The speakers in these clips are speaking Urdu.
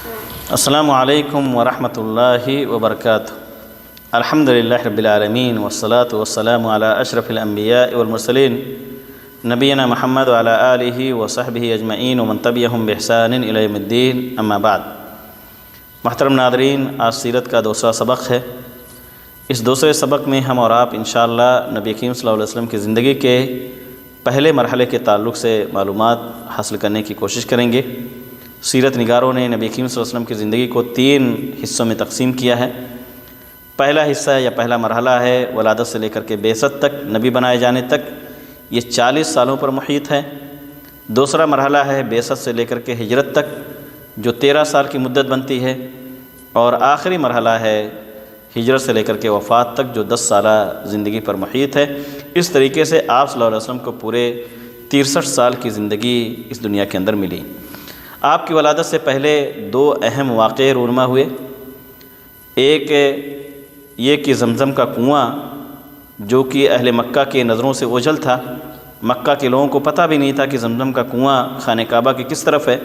السلام علیکم ورحمۃ اللہ وبرکاتہ۔ الحمدللہ رب العالمین والصلاة والسلام علی اشرف الانبیاء والمرسلین نبینا محمد وعلی آلہ وصحبہ اجمعین ومن تبعہم بإحسان الی یوم الدین، اما بعد۔ محترم ناظرین، آج سیرت کا دوسرا سبق ہے۔ اس دوسرے سبق میں ہم اور آپ انشاءاللہ نبی کریم صلی اللہ علیہ وسلم کی زندگی کے پہلے مرحلے کے تعلق سے معلومات حاصل کرنے کی کوشش کریں گے۔ سیرت نگاروں نے نبی کریم صلی اللہ علیہ وسلم کی زندگی کو 3 حصوں میں تقسیم کیا ہے۔ پہلا حصہ یا پہلا مرحلہ ہے ولادت سے لے کر کے بعثت تک، نبی بنائے جانے تک، یہ 40 سالوں پر محیط ہے۔ دوسرا مرحلہ ہے بعثت سے لے کر کے ہجرت تک، جو 13 سال کی مدت بنتی ہے، اور آخری مرحلہ ہے ہجرت سے لے کر کے وفات تک، جو 10 سالہ زندگی پر محیط ہے۔ اس طریقے سے آپ صلی اللہ علیہ وسلم کو پورے 63 سال کی زندگی اس دنیا کے اندر ملی۔ آپ کی ولادت سے پہلے 2 اہم واقعے رونما ہوئے۔ ایک یہ کہ زمزم کا کنواں، جو کہ اہل مکہ کے نظروں سے اوجھل تھا، مکہ کے لوگوں کو پتہ بھی نہیں تھا کہ زمزم کا کنواں خانہ کعبہ کی کس طرف ہے،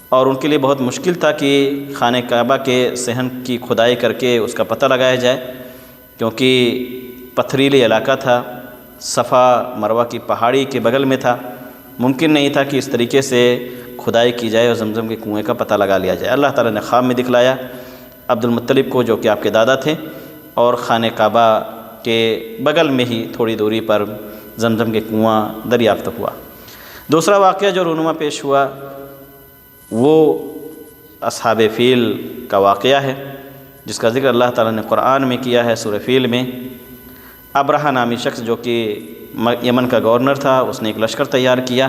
اور ان کے لیے بہت مشکل تھا کہ خانہ کعبہ کے صحن کی کھدائی کر کے اس کا پتہ لگایا جائے، کیونکہ پتھریلی علاقہ تھا، صفا مروہ کی پہاڑی کے بغل میں تھا، ممکن نہیں تھا کہ اس طریقے سے کھدائی کی جائے اور زمزم کے کنویں کا پتہ لگا لیا جائے۔ اللہ تعالیٰ نے خواب میں دکھلایا عبد المطلب کو، جو کہ آپ کے دادا تھے، اور خانہ کعبہ کے بغل میں ہی تھوڑی دوری پر زمزم کے کنواں دریافت ہوا۔ دوسرا واقعہ جو رونما پیش ہوا وہ اصحاب فیل کا واقعہ ہے، جس کا ذکر اللہ تعالیٰ نے قرآن میں کیا ہے سورہ فیل میں۔ ابرہہ نامی شخص، جو کہ یمن کا گورنر تھا، اس نے ایک لشکر تیار کیا۔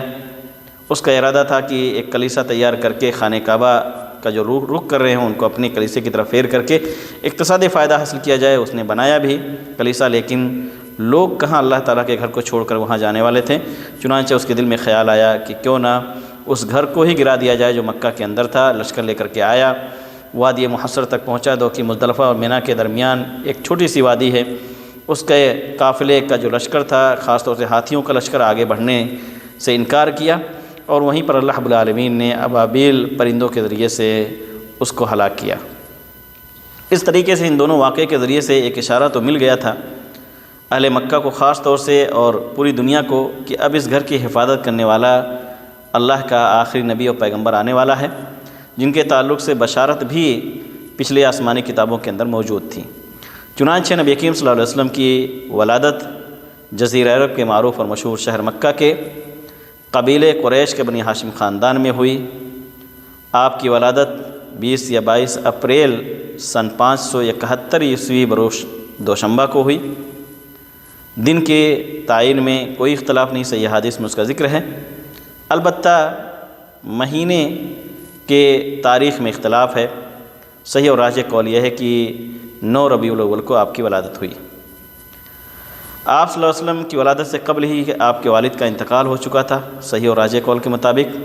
اس کا ارادہ تھا کہ ایک کلیسا تیار کر کے خانہ کعبہ کا جو رخ کر رہے ہیں ان کو اپنی کلیسے کی طرف پھیر کر کے اقتصادی فائدہ حاصل کیا جائے۔ اس نے بنایا بھی کلیسا، لیکن لوگ کہاں اللہ تعالیٰ کے گھر کو چھوڑ کر وہاں جانے والے تھے۔ چنانچہ اس کے دل میں خیال آیا کہ کیوں نہ اس گھر کو ہی گرا دیا جائے جو مکہ کے اندر تھا۔ لشکر لے کر کے آیا، وادی محصر تک پہنچا، جو کہ مزدلفہ اور مینا کے درمیان ایک چھوٹی سی وادی ہے۔ اس کے قافلے کا جو لشکر تھا، خاص طور سے ہاتھیوں کا لشکر، آگے بڑھنے سے انکار کیا، اور وہیں پر اللہ رب العالمین نے ابابیل پرندوں کے ذریعے سے اس کو ہلاک کیا۔ اس طریقے سے ان دونوں واقعے کے ذریعے سے ایک اشارہ تو مل گیا تھا اہل مکہ کو خاص طور سے اور پوری دنیا کو، کہ اب اس گھر کی حفاظت کرنے والا اللہ کا آخری نبی اور پیغمبر آنے والا ہے، جن کے تعلق سے بشارت بھی پچھلے آسمانی کتابوں کے اندر موجود تھی۔ چنانچہ نبی کریم صلی اللہ علیہ وسلم کی ولادت جزیرہ عرب کے معروف اور مشہور شہر مکہ کے قبیلے قریش کے بنی ہاشم خاندان میں ہوئی۔ آپ کی ولادت 20 یا 22 اپریل سن 571 عیسوی بروز دوشنبہ کو ہوئی۔ دن کے تعین میں کوئی اختلاف نہیں، صحیح حدیث میں اس کا ذکر ہے، البتہ مہینے کے تاریخ میں اختلاف ہے۔ صحیح اور راجح قول یہ ہے کہ 9 ربیع الاول کو آپ کی ولادت ہوئی۔ آپ صلی اللہ علیہ وسلم کی ولادت سے قبل ہی آپ کے والد کا انتقال ہو چکا تھا۔ صحیح اور راجح قول کے مطابق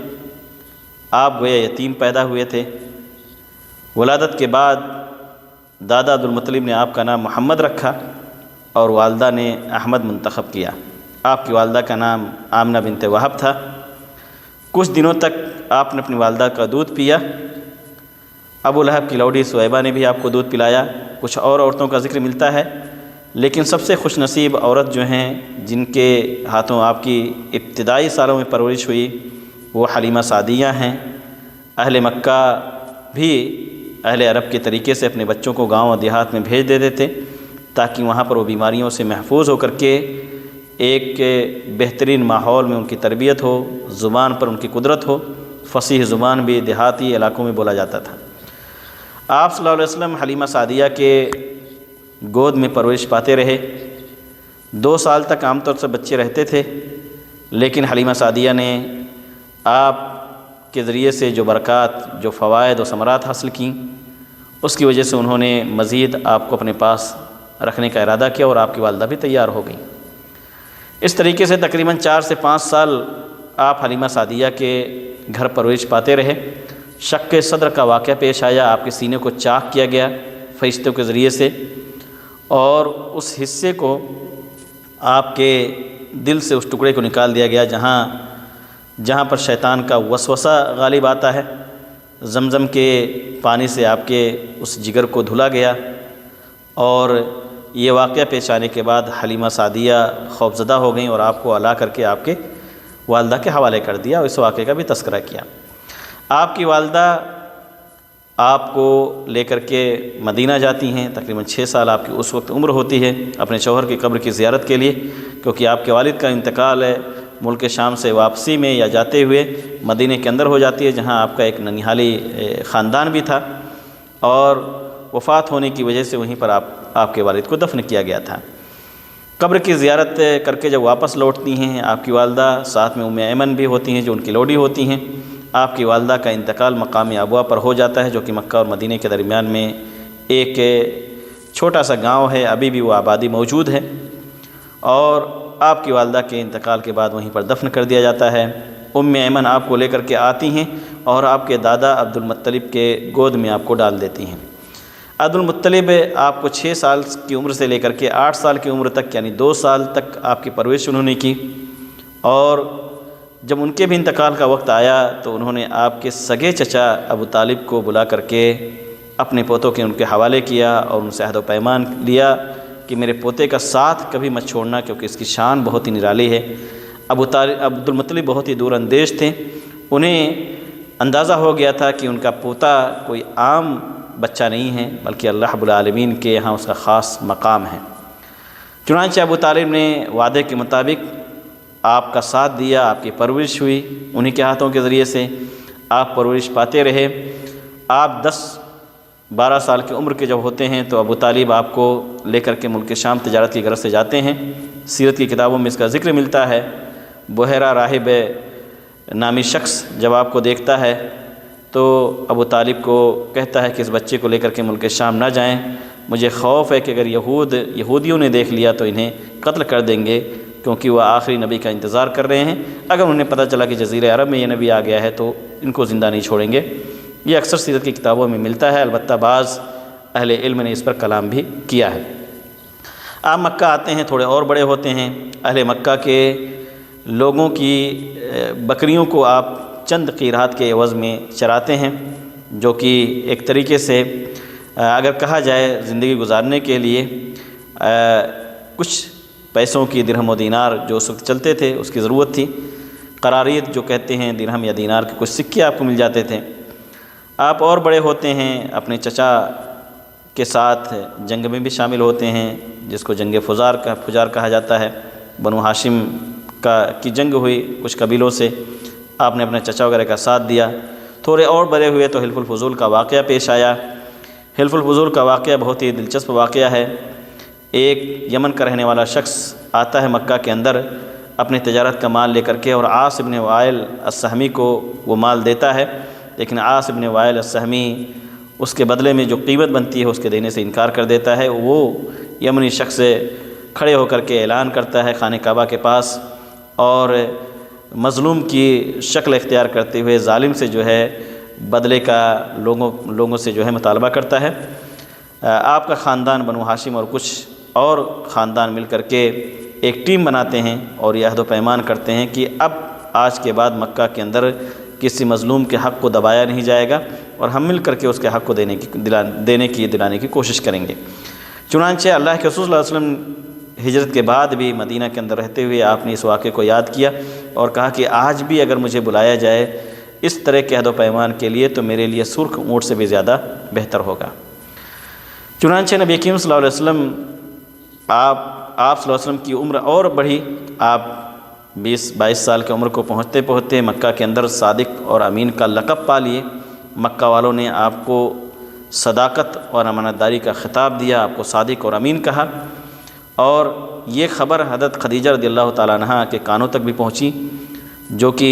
آپ گویا یتیم پیدا ہوئے تھے۔ ولادت کے بعد دادا عبد المطلب نے آپ کا نام محمد رکھا اور والدہ نے احمد منتخب کیا۔ آپ کی والدہ کا نام آمنہ بنت وہب تھا۔ کچھ دنوں تک آپ نے اپنی والدہ کا دودھ پیا۔ ابو لہب کی لوڈی سویبہ نے بھی آپ کو دودھ پلایا۔ کچھ اور عورتوں کا ذکر ملتا ہے، لیکن سب سے خوش نصیب عورت جو ہیں جن کے ہاتھوں آپ کی ابتدائی سالوں میں پرورش ہوئی، وہ حلیمہ سعدیہ ہیں۔ اہل مکہ بھی اہل عرب کے طریقے سے اپنے بچوں کو گاؤں اور دیہات میں بھیج دیتے تھے، تاکہ وہاں پر وہ بیماریوں سے محفوظ ہو کر کے ایک بہترین ماحول میں ان کی تربیت ہو، زبان پر ان کی قدرت ہو۔ فصیح زبان بھی دیہاتی علاقوں میں بولا جاتا تھا۔ آپ صلی اللہ علیہ وسلم حلیمہ سعدیہ کے گود میں پرورش پاتے رہے۔ 2 سال تک عام طور سے بچے رہتے تھے، لیکن حلیمہ سعدیہ نے آپ کے ذریعے سے جو برکات، جو فوائد و ثمرات حاصل کیں، اس کی وجہ سے انہوں نے مزید آپ کو اپنے پاس رکھنے کا ارادہ کیا، اور آپ کی والدہ بھی تیار ہو گئیں۔ اس طریقے سے تقریباً 4 سے 5 سال آپ حلیمہ سعدیہ کے گھر پرورش پاتے رہے۔ شق صدر کا واقعہ پیش آیا، آپ کے سینے کو چاک کیا گیا فرشتوں کے ذریعے سے، اور اس حصے کو آپ کے دل سے، اس ٹکڑے کو نکال دیا گیا جہاں پر شیطان کا وسوسہ غالب آتا ہے، زمزم کے پانی سے آپ کے اس جگر کو دھلا گیا، اور یہ واقعہ پیش آنے کے بعد حلیمہ سعدیہ خوفزدہ ہو گئیں اور آپ کو الا کر کے آپ کے والدہ کے حوالے کر دیا، اور اس واقعے کا بھی تذکرہ کیا۔ آپ کی والدہ آپ کو لے کر کے مدینہ جاتی ہیں، تقریباً 6 سال آپ کی اس وقت عمر ہوتی ہے، اپنے شوہر کی قبر کی زیارت کے لیے، کیونکہ آپ کے والد کا انتقال ہے ملک شام سے واپسی میں یا جاتے ہوئے مدینہ کے اندر ہو جاتی ہے، جہاں آپ کا ایک ننیہالی خاندان بھی تھا، اور وفات ہونے کی وجہ سے وہیں پر آپ کے والد کو دفن کیا گیا تھا۔ قبر کی زیارت کر کے جب واپس لوٹتی ہیں آپ کی والدہ، ساتھ میں ام ایمن بھی ہوتی ہیں جو ان کی لوڈی ہوتی ہیں، آپ کی والدہ کا انتقال مقام ابوا پر ہو جاتا ہے، جو کہ مکہ اور مدینہ کے درمیان میں ایک چھوٹا سا گاؤں ہے، ابھی بھی وہ آبادی موجود ہے، اور آپ کی والدہ کے انتقال کے بعد وہیں پر دفن کر دیا جاتا ہے۔ ام ایمن آپ کو لے کر کے آتی ہیں اور آپ کے دادا عبد المطلب کے گود میں آپ کو ڈال دیتی ہیں۔ عبد المطلب آپ کو 6 سال کی عمر سے لے کر کے 8 سال کی عمر تک، یعنی 2 سال تک آپ کی پرورش انہوں نے کی، اور جب ان کے بھی انتقال کا وقت آیا تو انہوں نے آپ کے سگے چچا ابو طالب کو بلا کر کے اپنے پوتوں کے ان کے حوالے کیا اور ان سے عہد و پیمان لیا کہ میرے پوتے کا ساتھ کبھی مت چھوڑنا، کیونکہ اس کی شان بہت ہی نرالی ہے۔ عبد المطلب بہت ہی دور اندیش تھے، انہیں اندازہ ہو گیا تھا کہ ان کا پوتا کوئی عام بچہ نہیں ہے، بلکہ اللہ رب العالمین کے یہاں اس کا خاص مقام ہے۔ چنانچہ ابو طالب نے وعدے کے مطابق آپ کا ساتھ دیا، آپ کی پرورش ہوئی، انہی کے ہاتھوں کے ذریعے سے آپ پرورش پاتے رہے۔ آپ 10-12 سال کی عمر کے جب ہوتے ہیں تو ابو طالب آپ کو لے کر کے ملک شام تجارت کی غرض سے جاتے ہیں۔ سیرت کی کتابوں میں اس کا ذکر ملتا ہے۔ بحیرہ راہب نامی شخص جب آپ کو دیکھتا ہے تو ابو طالب کو کہتا ہے کہ اس بچے کو لے کر کے ملک شام نہ جائیں، مجھے خوف ہے کہ اگر یہودیوں نے دیکھ لیا تو انہیں قتل کر دیں گے، کیونکہ وہ آخری نبی کا انتظار کر رہے ہیں، اگر انہیں پتہ چلا کہ جزیرہ عرب میں یہ نبی آ گیا ہے تو ان کو زندہ نہیں چھوڑیں گے۔ یہ اکثر سیرت کی کتابوں میں ملتا ہے، البتہ بعض اہل علم نے اس پر کلام بھی کیا ہے۔ آپ مکہ آتے ہیں، تھوڑے اور بڑے ہوتے ہیں، اہل مکہ کے لوگوں کی بکریوں کو آپ چند قیرات کے عوض میں چراتے ہیں، جو کہ ایک طریقے سے اگر کہا جائے زندگی گزارنے کے لیے کچھ پیسوں کی درہم و دینار جو اس وقت چلتے تھے اس کی ضرورت تھی۔ قراریت جو کہتے ہیں درہم یا دینار کے کچھ سکے آپ کو مل جاتے تھے۔ آپ اور بڑے ہوتے ہیں، اپنے چچا کے ساتھ جنگ میں بھی شامل ہوتے ہیں، جس کو جنگ فجار کہا جاتا ہے۔ بنو ہاشم کی جنگ ہوئی کچھ قبیلوں سے، آپ نے اپنے چچا وغیرہ کا ساتھ دیا۔ تھوڑے اور بڑے ہوئے تو حلف الفضول کا واقعہ پیش آیا۔ حلف الفضول کا واقعہ بہت ہی دلچسپ واقعہ ہے۔ ایک یمن کا رہنے والا شخص آتا ہے مکہ کے اندر اپنے تجارت کا مال لے کر کے، اور عاص بن وائل السہمی کو وہ مال دیتا ہے، لیکن عاص بن وائل السہمی اس کے بدلے میں جو قیمت بنتی ہے اس کے دینے سے انکار کر دیتا ہے۔ وہ یمنی شخص کھڑے ہو کر کے اعلان کرتا ہے خانہ کعبہ کے پاس، اور مظلوم کی شکل اختیار کرتے ہوئے ظالم سے جو ہے بدلے کا لوگوں سے جو ہے مطالبہ کرتا ہے۔ آپ کا خاندان بنو ہاشم اور کچھ اور خاندان مل کر کے ایک ٹیم بناتے ہیں اور یہ عہد و پیمان کرتے ہیں کہ اب آج کے بعد مکہ کے اندر کسی مظلوم کے حق کو دبایا نہیں جائے گا، اور ہم مل کر کے اس کے حق کو دلانے کی کوشش کریں گے۔ چنانچہ اللہ کے رسول صلی اللہ علیہ وسلم ہجرت کے بعد بھی مدینہ کے اندر رہتے ہوئے آپ نے اس واقعے کو یاد کیا اور کہا کہ آج بھی اگر مجھے بلایا جائے اس طرح کے عہد و پیمان کے لیے تو میرے لیے سرخ اونٹ سے بھی زیادہ بہتر ہوگا۔ چنانچہ نبی کریم صلی اللہ علیہ وسلم آپ صلی اللہ علیہ وسلم کی عمر اور بڑھی، آپ 20-22 سال کی عمر کو پہنچتے پہنچتے مکہ کے اندر صادق اور امین کا لقب پا لیے۔ مکہ والوں نے آپ کو صداقت اور امانت داری کا خطاب دیا، آپ کو صادق اور امین کہا، اور یہ خبر حضرت خدیجہ رضی اللہ تعالیٰ عنہا کے کانوں تک بھی پہنچی، جو کہ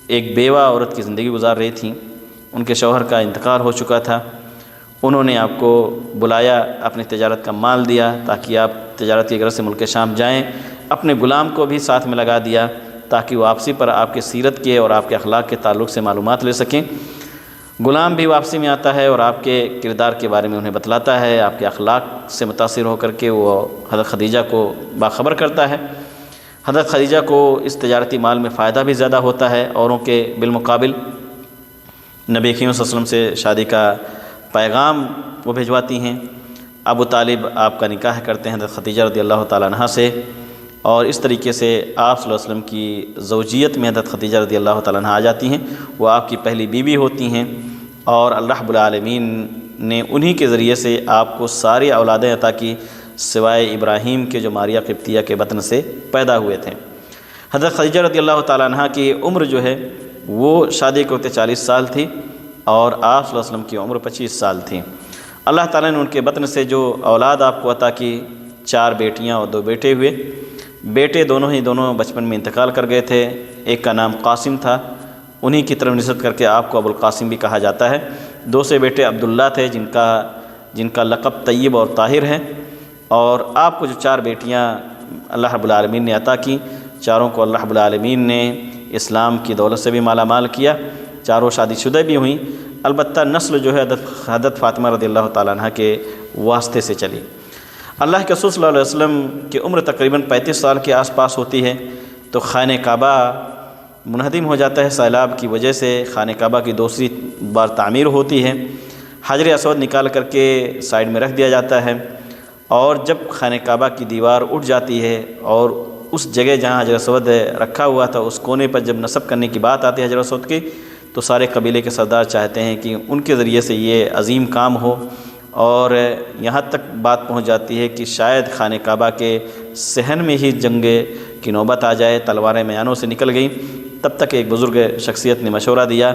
ایک بیوہ عورت کی زندگی گزار رہی تھیں، ان کے شوہر کا انتقال ہو چکا تھا۔ انہوں نے آپ کو بلایا، اپنی تجارت کا مال دیا تاکہ آپ تجارت کی غرض سے ملک شام جائیں، اپنے غلام کو بھی ساتھ میں لگا دیا تاکہ وہ واپسی پر آپ کے سیرت کے اور آپ کے اخلاق کے تعلق سے معلومات لے سکیں۔ غلام بھی واپسی میں آتا ہے اور آپ کے کردار کے بارے میں انہیں بتلاتا ہے، آپ کے اخلاق سے متاثر ہو کر کے وہ حضرت خدیجہ کو باخبر کرتا ہے۔ حضرت خدیجہ کو اس تجارتی مال میں فائدہ بھی زیادہ ہوتا ہے اوروں کے بالمقابل، نبی کریم صلی اللہ علیہ وسلم سے شادی کا پیغام وہ بھجواتی ہیں۔ ابو طالب آپ کا نکاح کرتے ہیں حضرت خدیجہ رضی اللہ تعالیٰ عنہا سے، اور اس طریقے سے آپ صلی اللہ علیہ وسلم کی زوجیت میں حضرت خدیجہ رضی اللہ تعالیٰ عنہا آ جاتی ہیں۔ وہ آپ کی پہلی بیوی ہوتی ہیں، اور اللہ رب العالمین نے انہی کے ذریعے سے آپ کو ساری اولادیں عطا کی سوائے ابراہیم کے جو ماریہ قبطیہ کے بطن سے پیدا ہوئے تھے۔ حضرت خدیجہ رضی اللہ تعالیٰ عنہا کی عمر جو ہے وہ شادی کے وقت 40 سال تھی، اور آپ صلی اللہ علیہ وسلم کی عمر 25 سال تھی۔ اللہ تعالیٰ نے ان کے بطن سے جو اولاد آپ کو عطا کی، 4 بیٹیاں اور 2 بیٹے ہوئے۔ بیٹے دونوں بچپن میں انتقال کر گئے تھے۔ ایک کا نام قاسم تھا، انہی کی طرف نسبت کر کے آپ کو ابو القاسم بھی کہا جاتا ہے۔ دوسرے بیٹے عبداللہ تھے جن کا لقب طیب اور طاہر ہے، اور آپ کو جو 4 بیٹیاں اللہ رب العالمین نے عطا کی، چاروں کو اللہ رب العالمین نے اسلام کی دولت سے بھی مالا مال کیا، چاروں شادی شدہ بھی ہوئیں، البتہ نسل جو ہے حضرت فاطمہ رضی اللہ تعالیٰ عنہ کے واسطے سے چلی۔ اللہ کے رسول صلی اللہ علیہ وسلم کی عمر تقریباً 35 سال کے آس پاس ہوتی ہے، تو خانہ کعبہ منہدم ہو جاتا ہے سیلاب کی وجہ سے۔ خانہ کعبہ کی دوسری بار تعمیر ہوتی ہے، حجر اسود نکال کر کے سائیڈ میں رکھ دیا جاتا ہے، اور جب خانہ کعبہ کی دیوار اٹھ جاتی ہے اور اس جگہ جہاں حجر اسود رکھا ہوا تھا اس کونے پر جب نصب کرنے کی بات آتی ہے حجر اسود کی، تو سارے قبیلے کے سردار چاہتے ہیں کہ ان کے ذریعے سے یہ عظیم کام ہو، اور یہاں تک بات پہنچ جاتی ہے کہ شاید خانہ کعبہ کے صحن میں ہی جنگ کی نوبت آ جائے، تلواریں میانوں سے نکل گئیں۔ تب تک ایک بزرگ شخصیت نے مشورہ دیا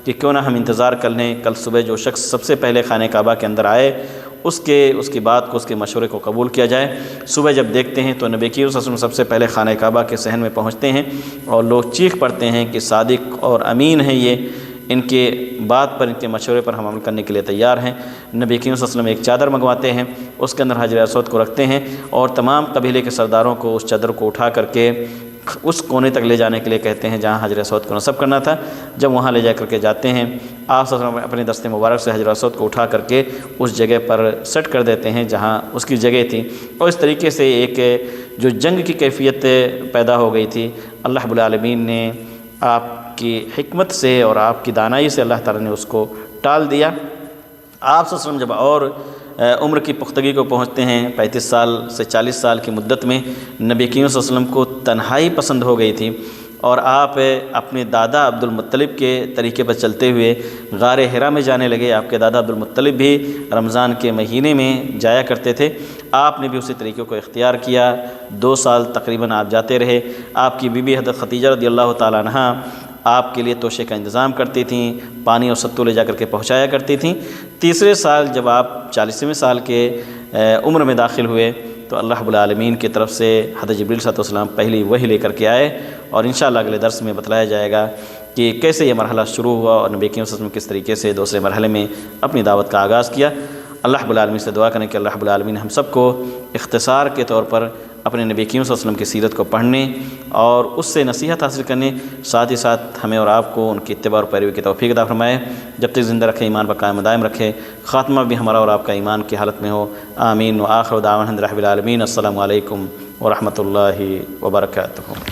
کہ کیوں نہ ہم انتظار کر لیں، کل صبح جو شخص سب سے پہلے خانہ کعبہ کے اندر آئے اس کی بات کو، اس کے مشورے کو قبول کیا جائے۔ صبح جب دیکھتے ہیں تو نبی کریم صلی اللہ علیہ وسلم سب سے پہلے خانہ کعبہ کے صحن میں پہنچتے ہیں، اور لوگ چیخ پڑتے ہیں کہ صادق اور امین ہیں یہ، ان کے بات پر، ان کے مشورے پر ہم عمل کرنے کے لیے تیار ہیں۔ نبی کریم صلی اللہ علیہ وسلم ایک چادر منگواتے ہیں، اس کے اندر حجر اسود کو رکھتے ہیں، اور تمام قبیلے کے سرداروں کو اس چادر کو اٹھا کر کے اس کونے تک لے جانے کے لیے کہتے ہیں جہاں حجر اسود کو نصب کرنا تھا۔ جب وہاں لے جا کر کے جاتے ہیں، آپ صلی اللہ علیہ وسلم اپنے دست مبارک سے حجر اسود کو اٹھا کر کے اس جگہ پر سیٹ کر دیتے ہیں جہاں اس کی جگہ تھی، اور اس طریقے سے ایک جو جنگ کی کیفیت پیدا ہو گئی تھی، اللہ رب العالمین نے آپ کی حکمت سے اور آپ کی دانائی سے اللہ تعالیٰ نے اس کو ٹال دیا۔ آپ صلی اللہ علیہ وسلم جب اور عمر کی پختگی کو پہنچتے ہیں، 35 سال سے 40 سال کی مدت میں نبی کریم صلی اللہ علیہ وسلم کو تنہائی پسند ہو گئی تھی، اور آپ اپنے دادا عبد المطلب کے طریقے پر چلتے ہوئے غار حرا میں جانے لگے۔ آپ کے دادا عبد المطلب بھی رمضان کے مہینے میں جایا کرتے تھے، آپ نے بھی اسی طریقے کو اختیار کیا۔ 2 سال تقریباً آپ جاتے رہے۔ آپ کی بیوی حضرت خدیجہ رضی اللہ تعالیٰ عنہا آپ کے لیے توشے کا انتظام کرتی تھیں، پانی اور ستو لے جا کر کے پہنچایا کرتی تھیں۔ تیسرے سال جب آپ 40ویں سال کے عمر میں داخل ہوئے تو اللہ رب العالمین کی طرف سے حضرت جبریل صلی اللہ علیہ وسلم پہلی وحی لے کر کے آئے، اور انشاءاللہ اگلے درس میں بتلایا جائے گا کہ کیسے یہ مرحلہ شروع ہوا اور نبی کریم صلی اللہ علیہ وسلم کس طریقے سے دوسرے مرحلے میں اپنی دعوت کا آغاز کیا۔ اللہ رب العالمین سے دعا کریں کہ اللہ رب العالمین ہم سب کو اختصار کے طور پر اپنے نبی کریم صلی اللہ علیہ وسلم کی سیرت کو پڑھنے اور اس سے نصیحت حاصل کرنے، ساتھ ہی ساتھ ہمیں اور آپ کو ان کی اتباع اور پیروی کی توفیق عطا فرمائے۔ جب تک زندہ رکھے، ایمان پر قائم دائم رکھے، خاتمہ بھی ہمارا اور آپ کا ایمان کی حالت میں ہو۔ آمین۔ وآخر دعوانا الحمد للہ رب العالمین۔ السلام علیکم ورحمۃ اللہ وبرکاتہ۔